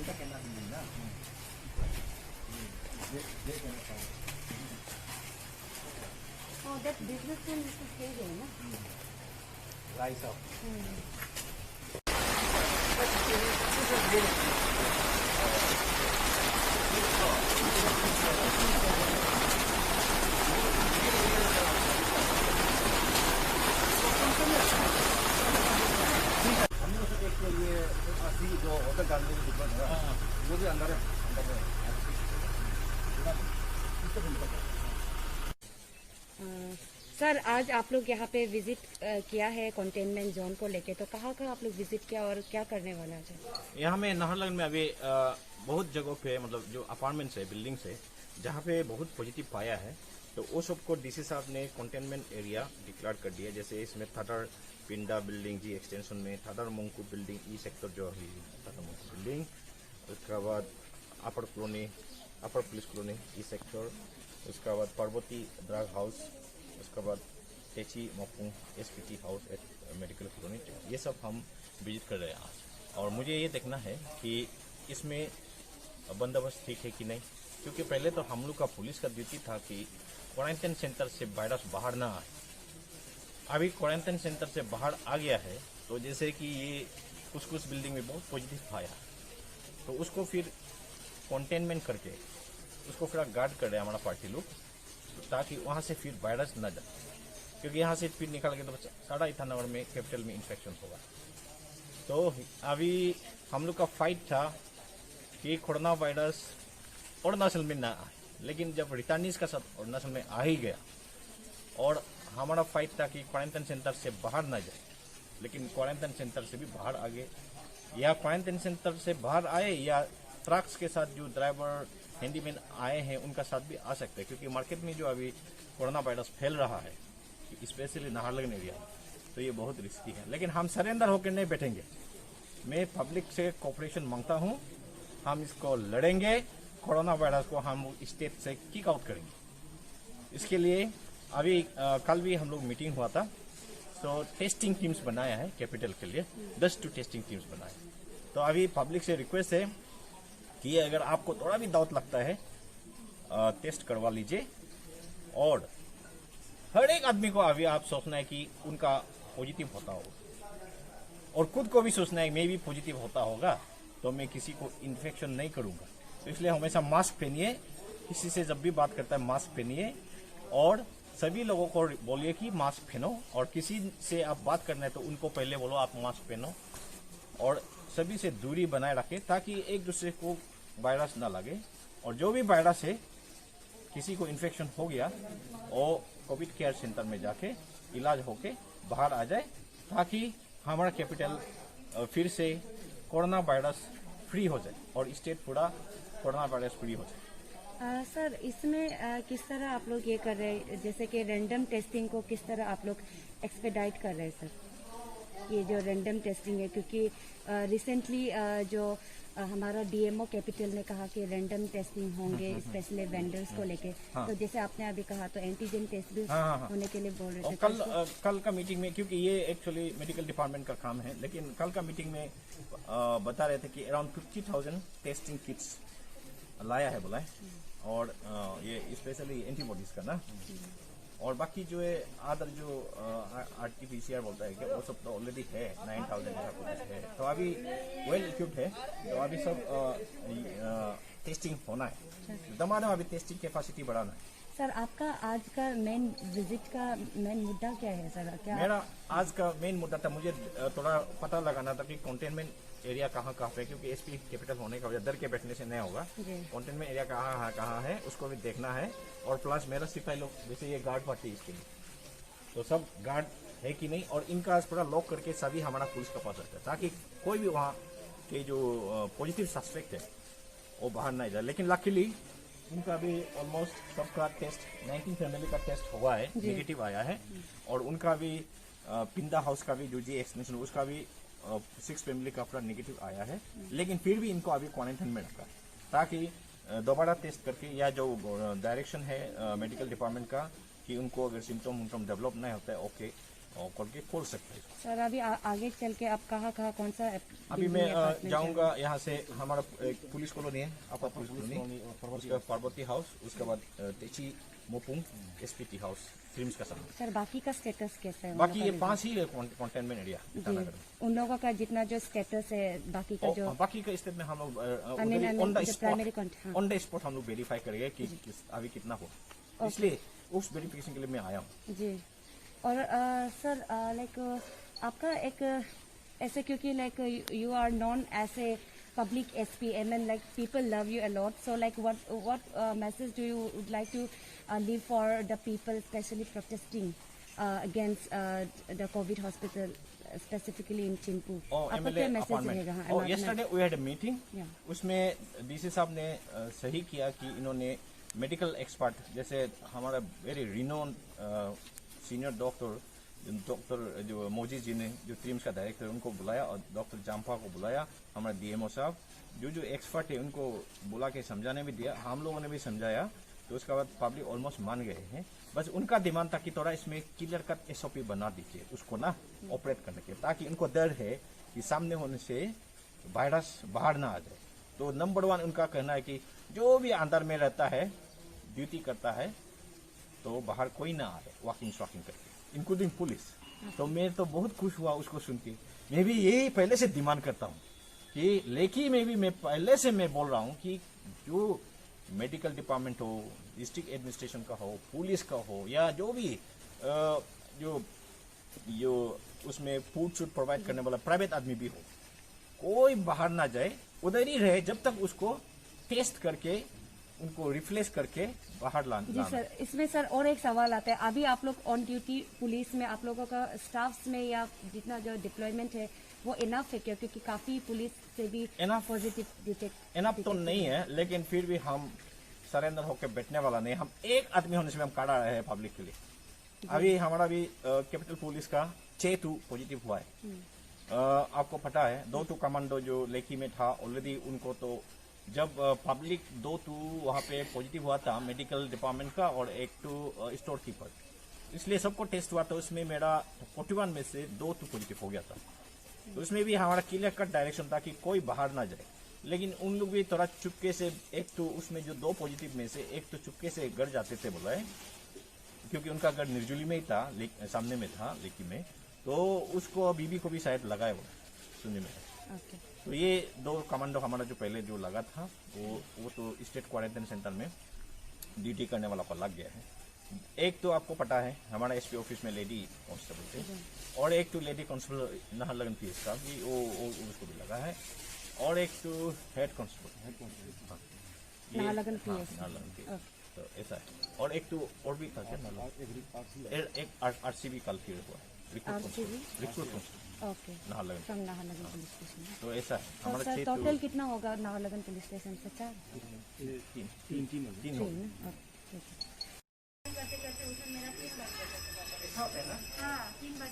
Oh, that businessman used to stay there, na? Rise up. हम लोग से एक तो ये असली जो होटल डालने की दुकान है वो भी अंदर है सर आज आप लोग यहाँ पे विजिट किया है कंटेनमेंट जोन को लेके, तो कहाँ आप लोग विजिट किया और क्या करने वाला है? यहाँ में नाहरलगुन में अभी बहुत जगहों पे मतलब जो अपार्टमेंट्स है, बिल्डिंग्स है, जहाँ पे बहुत पॉजिटिव पाया है, तो वो सबको डीसी साहब ने कंटेनमेंट एरिया डिक्लेयर कर दिया। जैसे इसमें थादर पिंडा बिल्डिंग जी एक्सटेंशन में, थादर मंकू बिल्डिंग ई सेक्टर जो है थादर मंकू बिल्डिंग, उसके बाद upper colony, upper police colony E sector, उसके बाद पार्वती ड्रग हाउस, उसके बाद Techi Mopung SPT house at medical colony, ये सब हम विजिट कर रहे हैं आज। और मुझे ये देखना है कि इसमें बंदोबस्त ठीक है कि नहीं, क्योंकि पहले तो हम लोग का पुलिस का ड्यूटी था कि क्वारंटाइन सेंटर से वायरस बाहर ना आए। अभी क्वारंटाइन सेंटर से बाहर आ गया है, तो जैसे कि ये कुछ बिल्डिंग में बहुत पॉजिटिव आया, तो उसको फिर कंटेनमेंट करके उसको फिर गार्ड कर रहे हैं हमारा पार्टी लोग, ताकि वहाँ से फिर वायरस न जाए, क्योंकि यहाँ से फिर निकल के तो सारा ईटानगर में कैपिटल में इन्फेक्शन होगा। तो अभी हम लोग का फाइट था कि कोरोना वायरस अरुणाचल में ना आए, लेकिन जब रिटर्नीज का साथ अरुणाचल में आ ही गया, और हमारा फाइट था कि क्वारंटाइन सेंटर से बाहर ना जाए, लेकिन क्वारंटाइन सेंटर से भी बाहर आ गए, या क्वारंटाइन सेंटर से बाहर आए या ट्रक्स के साथ जो ड्राइवर हैंडीमैन आए हैं उनका साथ भी आ सकते हैं, क्योंकि मार्केट में जो अभी कोरोना वायरस फैल रहा है, स्पेशली नाहरलगुन एरिया में, तो ये बहुत रिस्की है। लेकिन हम सरेंडर होकर नहीं बैठेंगे। मैं पब्लिक से कोऑपरेशन मांगता हूँ, हम इसको लड़ेंगे, कोरोना वायरस को हम स्टेट से किक आउट करेंगे। इसके लिए अभी कल भी हम लोग मीटिंग हुआ था, तो टेस्टिंग टीम्स बनाया है कैपिटल के लिए, 10 टेस्टिंग टीम्स बनाए। तो अभी पब्लिक से रिक्वेस्ट है कि अगर आपको थोड़ा भी डाउट लगता है, टेस्ट करवा लीजिए, और हर एक आदमी को अभी आप सोचना है कि उनका पॉजिटिव होता होगा, और खुद को भी सोचना है मैं भी पॉजिटिव होता होगा तो मैं किसी को इन्फेक्शन नहीं करूंगा। तो इसलिए हमेशा मास्क पहनिए, किसी से जब भी बात करता है मास्क पहनिए, और सभी लोगों को बोलिए कि मास्क पहनो, और किसी से आप बात करना है तो उनको पहले बोलो आप मास्क पहनो, और सभी से दूरी बनाए रखें ताकि एक दूसरे को वायरस ना लगे। और जो भी वायरस है, किसी को इन्फेक्शन हो गया, वो कोविड केयर सेंटर में जाके इलाज होके बाहर आ जाए, ताकि हमारा कैपिटल फिर से कोरोना वायरस फ्री हो जाए और स्टेट पूरा कोरोना वायरस फ्री हो जाए। सर इसमें किस तरह आप लोग ये कर रहे हैं, जैसे कि रैंडम टेस्टिंग को किस तरह आप लोग एक्सपेडाइट कर रहे हैं सर, ये जो रैंडम टेस्टिंग है? क्योंकि रिसेंटली जो हमारा डीएमओ कैपिटल ने कहा कि रैंडम टेस्टिंग होंगे स्पेशली वेंडर्स को लेके, तो जैसे आपने अभी कहा तो एंटीजन टेस्ट भी होने के लिए बोल रहे थे। कल का मीटिंग में, क्योंकि ये एक्चुअली मेडिकल डिपार्टमेंट का काम है, लेकिन कल का मीटिंग में बता रहे थे कि अराउंड 50,000 टेस्टिंग किट्स लाया है बोला है, और ये स्पेशली एंटीबॉडीज का ना, और बाकी जो है अदर जो आरटीपीसीआर बोलता है क्या, वो सब तो ऑलरेडी है 9,000 का कुछ है, तो अभी वेल इक्विप्ड है, तो अभी सब टेस्टिंग होना है, दमादम अभी टेस्टिंग कैपेसिटी बढ़ाना है। सर आपका आज का मेन विजिट का मेन मुद्दा क्या है सर? क्या मेरा आज का मेन मुद्दा था, मुझे थोड़ा पता लगाना था कि कंटेनमेंट एरिया कहाँ पे, क्योंकि एसपी कैपिटल होने का वजह डर के बैठने से नहीं होगा, कंटेनमेंट एरिया कहाँ है उसको भी देखना है, और प्लस मेरा सिपाही लोग जैसे ये गार्ड पार्टी इसके लिए, तो सब गार्ड है कि नहीं, और इनका पूरा लॉक करके सभी हमारा पुलिस का पास रहता है, ताकि कोई भी वहाँ के जो पॉजिटिव सस्पेक्ट है वो बाहर नहीं जाए। लेकिन लकीली उनका भी ऑलमोस्ट सबका टेस्ट 19 फैमिली का टेस्ट हुआ है, नेगेटिव आया है, और उनका भी पिंडा हाउस का भी जो जी एक्सटेंशन उसका भी 6 फैमिली का पूरा नेगेटिव आया है, लेकिन फिर भी इनको अभी क्वारंटाइन में रखा है, ताकि दोबारा टेस्ट करके, या जो डायरेक्शन है मेडिकल डिपार्टमेंट का कि उनको अगर सिम्टम डेवलप नहीं होता है, ओके खोल के खोल सकते हैं। सर अभी आगे चल के आप कहाँ कौन सा अभी मैं जाऊंगा यहाँ से, हमारा एक पुलिस कॉलोनी है, अपर पुलिस कॉलोनी, उसका पार्वती हाउस, उसके बाद Techi Mopung SPT house, films का सामने। सर बाकी का स्टेटस कैसा है? बाकी ये 5 ही कंटेनमेंट एरिया जी, उन लोगों का जितना जो स्टेटस है बाकी का जो बाकी का स्टेट में हम लोग जो प्राइमरी ऑन द स्पॉट हम लोग वेरीफाई करेंगे कि अभी कितना हो, इसलिए उस वेरिफिकेशन के लिए मैं आया हूँ। जी। और सर लाइक आपका एक ऐसे, क्योंकि like you are known as a public SP and then like people love you a lot, so like what message do you would like to leave for the people especially protesting against the COVID hospital specifically in Chimpu? आपका क्या message रहेगा? yesterday we had a meeting, उसमें DC साहब ने सही किया कि इन्होंने मेडिकल एक्सपर्ट जैसे हमारा वेरी रिनोन सीनियर डॉक्टर जो मोजी जी ने, जो ट्रिम्स का डायरेक्टर, उनको बुलाया, और डॉक्टर जाम्पा को बुलाया, हमारे डीएमओ साहब जो एक्सपर्ट है उनको बुला के समझाने भी दिया, हम लोगों ने भी समझाया, तो उसके बाद पब्लिक ऑलमोस्ट मान गए हैं। बस उनका डिमांड था कि थोड़ा इसमें क्लियर कट एसओपी बना दीजिए उसको ना ऑपरेट करने के, ताकि उनको डर है कि सामने होने से वायरस बाहर ना आ जाए। तो नंबर 1 उनका कहना है कि जो भी अंदर में रहता है, ड्यूटी करता है, तो बाहर कोई ना आए वॉकिंग शॉकिंग करके, इंक्लूडिंग पुलिस। तो मैं तो बहुत खुश हुआ उसको सुन के। मैं भी यही पहले से डिमांड करता हूँ कि लेखी में भी मैं पहले से मैं बोल रहा हूँ कि जो मेडिकल डिपार्टमेंट हो, डिस्ट्रिक्ट एडमिनिस्ट्रेशन का हो, पुलिस का हो, या जो भी जो उसमें फूड शूड प्रोवाइड करने वाला प्राइवेट आदमी भी हो, कोई बाहर ना जाए, उधर ही रहे जब तक उसको टेस्ट करके उनको रिप्लेस करके बाहर लाना। जी सर, इसमें सर और एक सवाल आता है, अभी आप लोग ऑन ड्यूटी पुलिस में आप लोगों का स्टाफ्स में या जितना जो डिप्लॉयमेंट है वो इनफ है क्या? क्योंकि काफी पुलिस से भी पॉजिटिव डिटेक्ट इनफ तो नहीं है, लेकिन फिर भी हम सरेंडर होकर बैठने वाला नहीं। हम एक आदमी होने से हम खड़ा रहे हैं पब्लिक के लिए। अभी हमारा भी कैपिटल पुलिस का 6-2 पॉजिटिव हुआ है। आपको पता है 2-2 कमांडो जो लेखी में था ऑलरेडी, उनको तो जब पब्लिक 2-2 वहाँ पे पॉजिटिव हुआ था मेडिकल डिपार्टमेंट का, और 1-2 स्टोर कीपर, इसलिए सबको टेस्ट हुआ था। उसमें मेरा 41 में से 2-2 पॉजिटिव हो गया था। तो उसमें भी हमारा क्लियर कट डायरेक्शन था कि कोई बाहर ना जाए, लेकिन उन लोग भी थोड़ा चुपके से, एक तो उसमें जो 2 पॉजिटिव में से एक तो चुपके से घर जाते थे बुलाए, क्योंकि उनका घर निर्जुली में ही था, सामने में था लेकी में, तो उसको बीबी को भी शायद लगाए वो सुनने में। तो ये 2 कमांडो हमारा जो पहले जो लगा था वो तो स्टेट क्वारंटाइन सेंटर में ड्यूटी करने वाला पर लग गया है। एक तो आपको पता है हमारा एसपी ऑफिस में लेडी कांस्टेबल थे, और एक तो लेडी कांस्टेबल नाहरलगुन पीएस का भी वो उसको भी लगा है, और एक तो हेड कांस्टेबल नाहरलगुन पीएस। तो ऐसा है, और एक तो और भी था क्या, एक आरसीबी कल फिर हुआ है, recruit okay, Naharlagun from Naharlagun police station. तो ऐसा है तो हमारा सर टोटल कितना होगा नाहरलगुन पुलिस स्टेशन से? 4 तीन हो ना? ठीक है।